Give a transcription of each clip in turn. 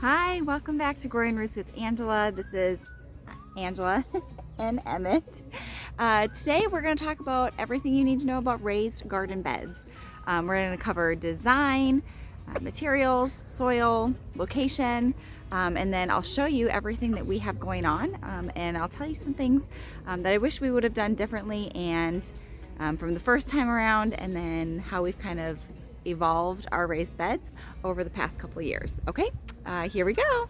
Hi, welcome back to Growing Roots with Angela. This is Angela and Emmett. Today we're going to talk about everything you need to know about raised garden beds. We're going to cover design, materials, soil, location, and then I'll show you everything that we have going on, and I'll tell you some things that I wish we would have done differently and from the first time around, and then how we've kind of evolved our raised beds over the past couple of years. Okay, here we go.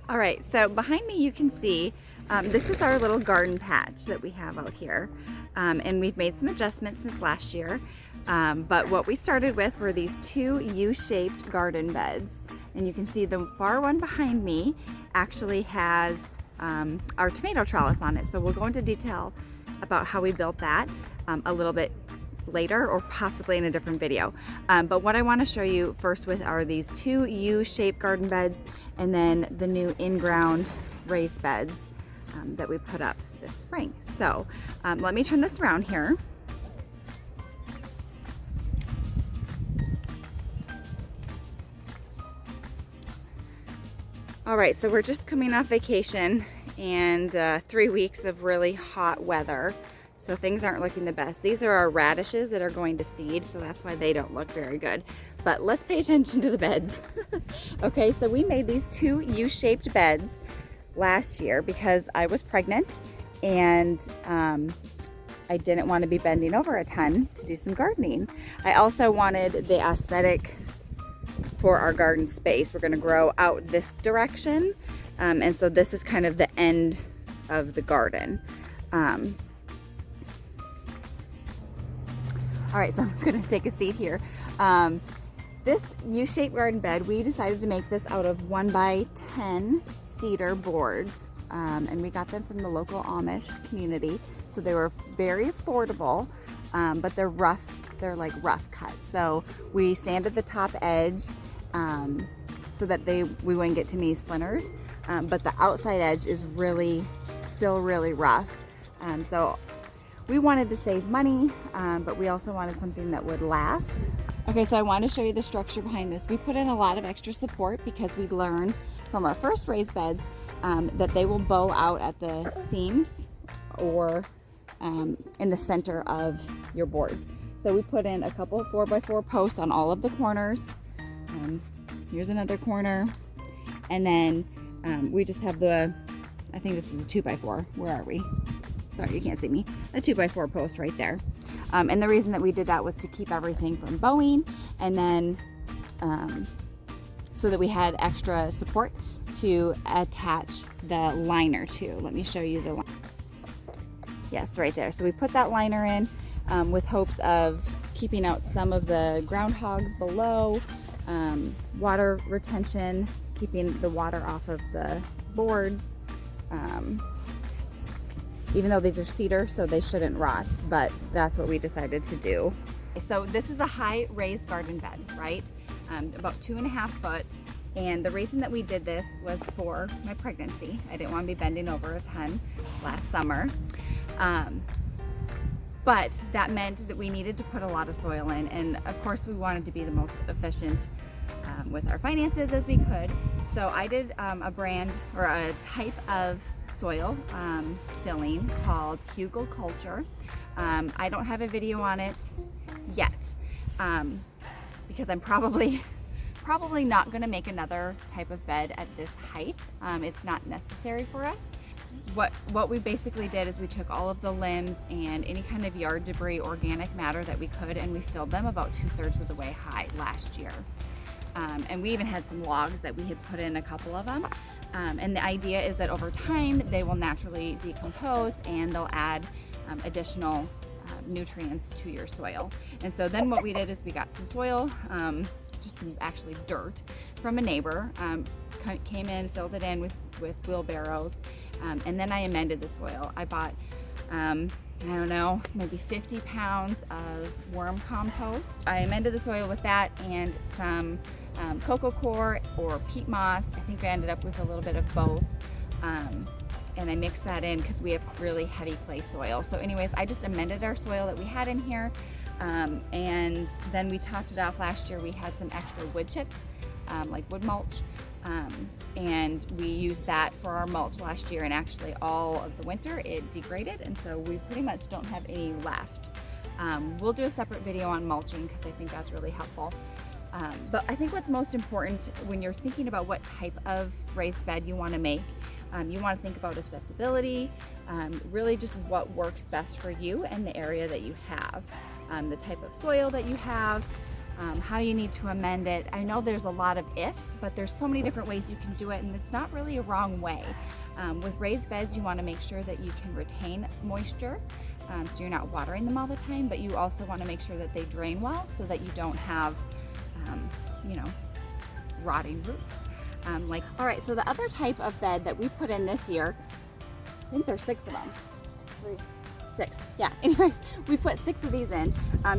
All right, so behind me you can see this is our little garden patch that we have out here, and we've made some adjustments since last year, but what we started with were these two U-shaped garden beds, and you can see the far one behind me actually has our tomato trellis on it, so we'll go into detail about how we built that a little bit later, or possibly in a different video. But what I want to show you first with are these two U-shaped garden beds, and then the new in-ground raised beds that we put up this spring. So let me turn this around here. All right, so we're just coming off vacation and 3 weeks of really hot weather. So things aren't looking the best. These are our radishes that are going to seed, so that's why they don't look very good. But let's pay attention to the beds. Okay, so we made these two U-shaped beds last year because I was pregnant and I didn't want to be bending over a ton to do some gardening. I also wanted the aesthetic for our garden space. We're gonna grow out this direction, and so this is kind of the end of the garden. All right, so I'm gonna take a seat here. This U-shaped garden bed, we decided to make this out of 1x10 cedar boards, and we got them from the local Amish community. So they were very affordable, but they're rough. They're like rough cut. So we sanded the top edge so that we wouldn't get too many splinters, but the outside edge is still really rough. So we wanted to save money, but we also wanted something that would last. Okay, so I want to show you the structure behind this. We put in a lot of extra support because we learned from our first raised beds that they will bow out at the seams or in the center of your boards. So we put in a couple 4x4 posts on all of the corners. Here's another corner. And then we just have I think this is a 2x4. Where are we? Sorry, you can't see me. A 2x4 post right there. And the reason that we did that was to keep everything from bowing, and then so that we had extra support to attach the liner to. Let me show you the liner. Yes, right there. So we put that liner in with hopes of keeping out some of the groundhogs below, water retention, keeping the water off of the boards. Even though these are cedar, so they shouldn't rot, but that's what we decided to do. So this is a high raised garden bed, right? About 2.5 foot. And the reason that we did this was for my pregnancy. I didn't want to be bending over a ton last summer. But that meant that we needed to put a lot of soil in. And of course we wanted to be the most efficient with our finances as we could. So I did a brand or a type of soil filling called Culture. I don't have a video on it yet because I'm probably not going to make another type of bed at this height. It's not necessary for us. What we basically did is we took all of the limbs and any kind of yard debris, organic matter that we could, and we filled them about 2/3 of the way high last year. And we even had some logs that we had put in, a couple of them. And the idea is that over time they will naturally decompose and they'll add additional nutrients to your soil. And so then what we did is we got some soil, just some actually dirt from a neighbor, came in, filled it in with wheelbarrows, and then I amended the soil. I bought I don't know, maybe 50 pounds of worm compost. I amended the soil with that and some cocoa coir or peat moss. I think I ended up with a little bit of both. And I mixed that in because we have really heavy clay soil. So anyways, I just amended our soil that we had in here. And then we topped it off last year. We had some extra wood chips, like wood mulch, and we used that for our mulch last year, and actually all of the winter it degraded, and so we pretty much don't have any left. We'll do a separate video on mulching because I think that's really helpful. But I think what's most important when you're thinking about what type of raised bed you want to make, you want to think about accessibility, really just what works best for you and the area that you have, the type of soil that you have, how you need to amend it. I know there's a lot of ifs, but there's so many different ways you can do it, and it's not really a wrong way. With raised beds, you want to make sure that you can retain moisture, so you're not watering them all the time, but you also want to make sure that they drain well so that you don't have you know, rotting roots. All right, so the other type of bed that we put in this year, I think there's 6 of them. 3, 6, yeah. Anyways, we put 6 of these in.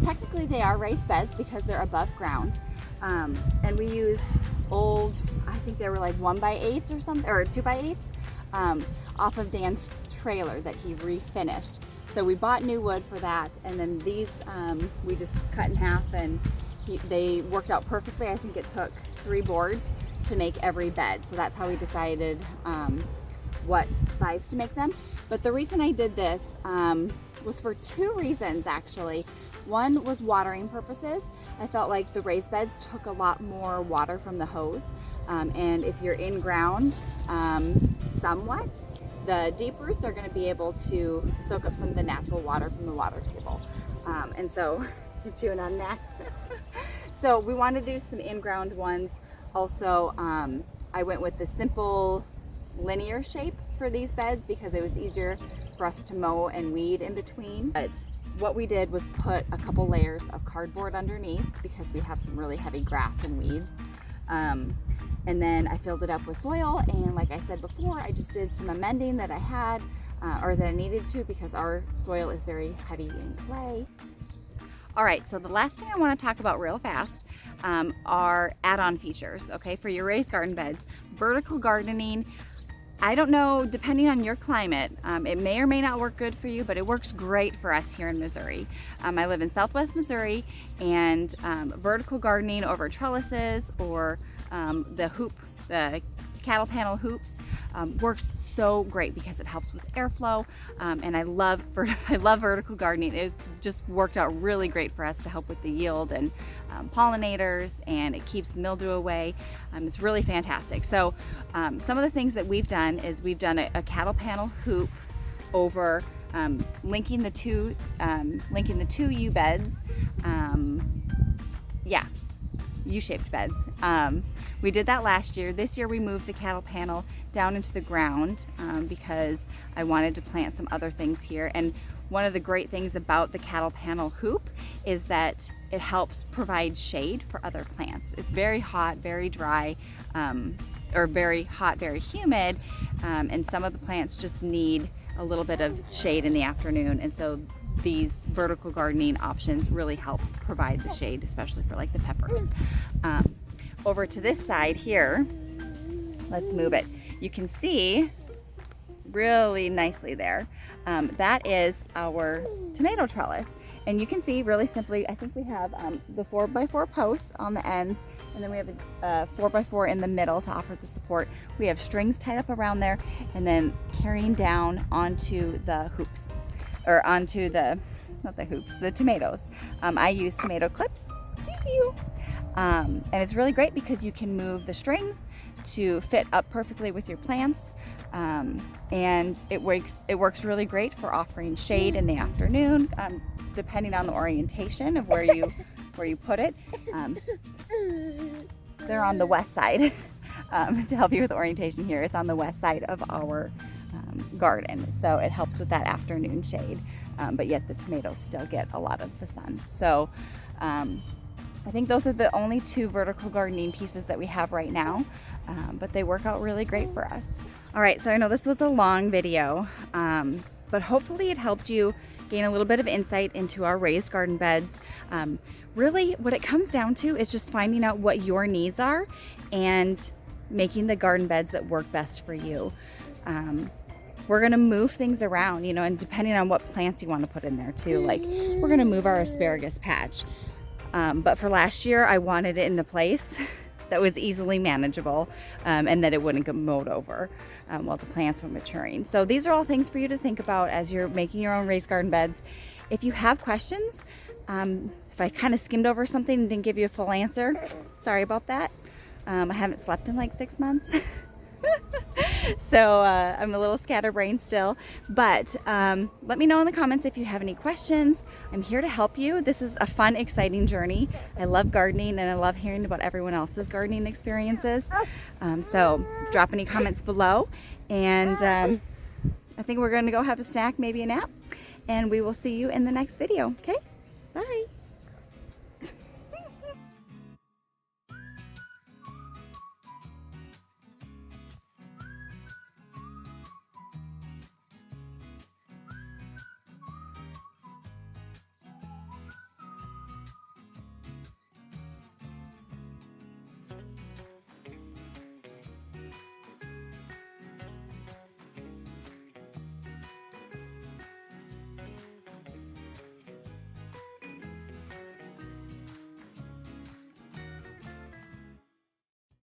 Technically they are raised beds because they're above ground. And we used old, I think they were like 1x8s or something, or 2x8s, off of Dan's trailer that he refinished. So we bought new wood for that, and then these we just cut in half, and they worked out perfectly. I think it took 3 boards to make every bed, so that's how we decided what size to make them. But the reason I did this was for 2 reasons actually. One was watering purposes. I felt like the raised beds took a lot more water from the hose, and if you're in ground somewhat, the deep roots are going to be able to soak up some of the natural water from the water table, and so you're chewing on that. So we wanted to do some in-ground ones. Also, I went with the simple linear shape for these beds because it was easier for us to mow and weed in between. But what we did was put a couple layers of cardboard underneath because we have some really heavy grass and weeds. And then I filled it up with soil, and like I said before, I just did some amending that I had or that I needed to because our soil is very heavy in clay. All right, so the last thing I want to talk about real fast are add-on features, okay, for your raised garden beds. Vertical gardening, I don't know, depending on your climate, it may or may not work good for you, but it works great for us here in Missouri. I live in Southwest Missouri, and vertical gardening over trellises or the cattle panel hoops works so great because it helps with airflow, and I love vertical gardening. It's just worked out really great for us to help with the yield and pollinators, and it keeps mildew away. It's really fantastic. So some of the things that we've done is we've done a cattle panel hoop over linking the two U beds. Yeah, U-shaped beds. We did that last year. This year we moved the cattle panel down into the ground because I wanted to plant some other things here. And one of the great things about the cattle panel hoop is that it helps provide shade for other plants. It's very hot, very dry, or very hot, very humid, and some of the plants just need a little bit of shade in the afternoon. And so these vertical gardening options really help provide the shade, especially for like the peppers. Over to this side here, let's move it. You can see really nicely there. That is our tomato trellis. And you can see really simply, I think we have the 4x4 posts on the ends, and then we have a 4x4 in the middle to offer the support. We have strings tied up around there, and then carrying down onto the hoops, or onto the, not the hoops, the tomatoes. I use tomato clips, excuse you. And it's really great because you can move the strings to fit up perfectly with your plants, and it works really great for offering shade in the afternoon, depending on the orientation of where you put it. They're on the west side. To help you with the orientation here, it's on the west side of our garden, so it helps with that afternoon shade, but yet the tomatoes still get a lot of the sun. So I think those are the only 2 vertical gardening pieces that we have right now, but they work out really great for us. All right, so I know this was a long video, but hopefully it helped you gain a little bit of insight into our raised garden beds. Really, what it comes down to is just finding out what your needs are and making the garden beds that work best for you. we're gonna move things around, you know, and depending on what plants you want to put in there too. Like we're gonna move our asparagus patch. But for last year, I wanted it in a place that was easily manageable and that it wouldn't get mowed over while the plants were maturing. So these are all things for you to think about as you're making your own raised garden beds. If you have questions, if I kind of skimmed over something and didn't give you a full answer, sorry about that. I haven't slept in like 6 months. So I'm a little scatterbrained still, but let me know in the comments if you have any questions. I'm here to help you. This is a fun, exciting journey. I love gardening and I love hearing about everyone else's gardening experiences. So drop any comments below, and I think we're going to go have a snack, maybe a nap, and we will see you in the next video. Okay, bye.